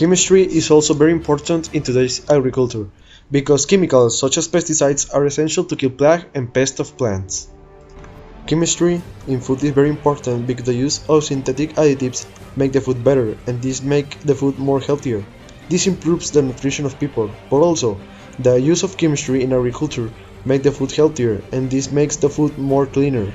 Chemistry is also very important in today's agriculture, because chemicals such as pesticides are essential to kill plague and pests of plants. Chemistry in food is very important because the use of synthetic additives make the food better and this make the food more healthier. This improves the nutrition of people, but also the use of chemistry in agriculture make the food healthier and this makes the food more cleaner.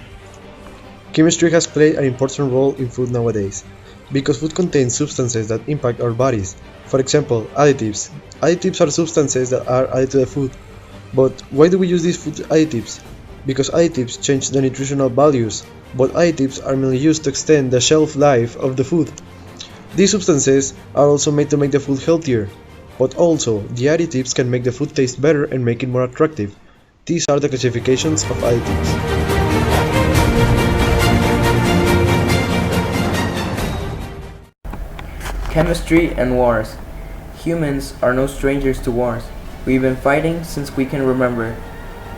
Chemistry has played an important role in food nowadays, because food contains substances that impact our bodies. For example, additives. Additives are substances that are added to the food. But why do we use these food additives? Because additives change the nutritional values, but additives are mainly used to extend the shelf life of the food. These substances are also made to make the food healthier, but also the additives can make the food taste better and make it more attractive. These are the classifications of additives. Chemistry and wars. Humans are no strangers to wars. We've been fighting since we can remember.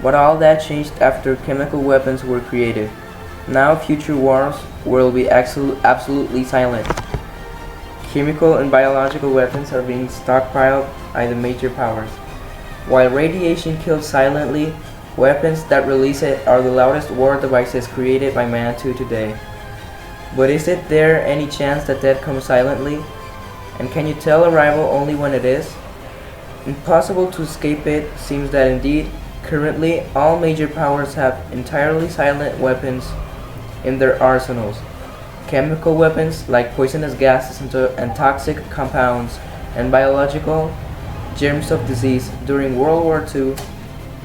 But all that changed after chemical weapons were created. Now future wars will be absolutely silent. Chemical and biological weapons are being stockpiled by the major powers. While radiation kills silently, weapons that release it are the loudest war devices created by man to today. But is it there any chance that death comes silently? And can you tell a rival only when it is? Impossible to escape it seems that indeed, currently all major powers have entirely silent weapons in their arsenals. Chemical weapons like poisonous gases and toxic compounds, and biological germs of disease. During World War II,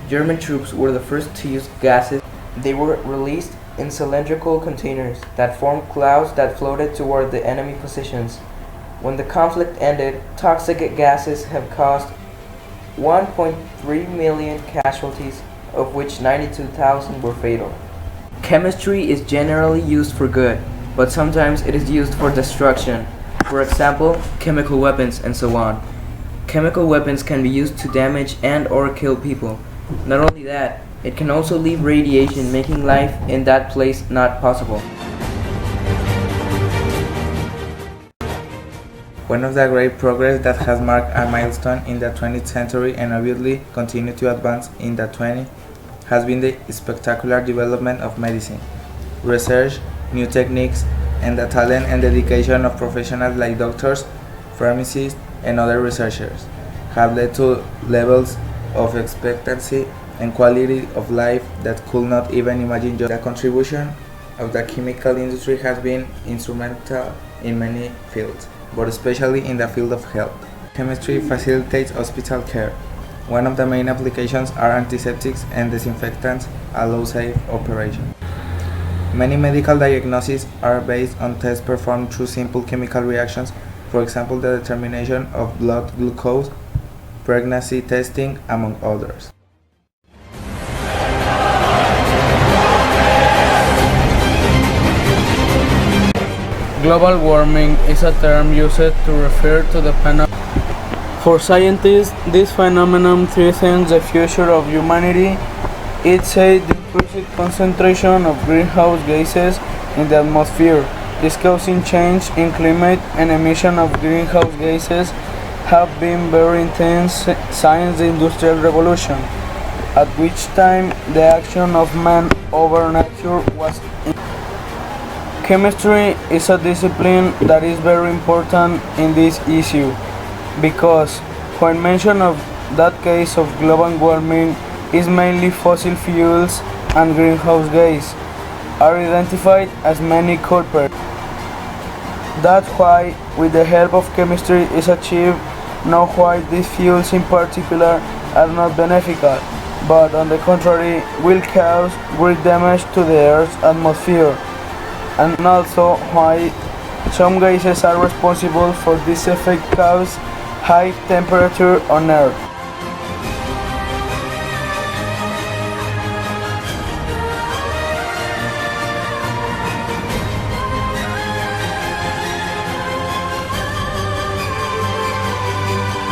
German troops were the first to use gases. They were released in cylindrical containers that formed clouds that floated toward the enemy positions. When the conflict ended, toxic gases have caused 1.3 million casualties, of which 92,000 were fatal. Chemistry is generally used for good, but sometimes it is used for destruction. For example, chemical weapons and so on. Chemical weapons can be used to damage and/or kill people. Not only that, it can also leave radiation, making life in that place not possible. One of the great progress that has marked a milestone in the 20th century and obviously continued to advance in the 20th has been the spectacular development of medicine. Research, new techniques, and the talent and dedication of professionals like doctors, pharmacists, and other researchers have led to levels of expectancy and quality of life that could not even imagine. The contribution of the chemical industry has been instrumental in many fields, but especially in the field of health. Chemistry facilitates hospital care. One of the main applications are antiseptics and disinfectants, allow safe operation. Many medical diagnoses are based on tests performed through simple chemical reactions, for example the determination of blood glucose, pregnancy testing, among others. Global warming is a term used to refer to the phenomenon. For scientists, this phenomenon threatens the future of humanity. It said the increased concentration of greenhouse gases in the atmosphere is causing change in climate, and emission of greenhouse gases have been very intense since the Industrial Revolution, at which time the action of man over nature was. Chemistry is a discipline that is very important in this issue, because when mention of that case of global warming is mainly fossil fuels and greenhouse gas are identified as many culprits. That's why, with the help of chemistry, is achieved know why these fuels in particular are not beneficial, but on the contrary will cause great damage to the Earth's atmosphere, and also why some gases are responsible for this effect cause high temperature on Earth.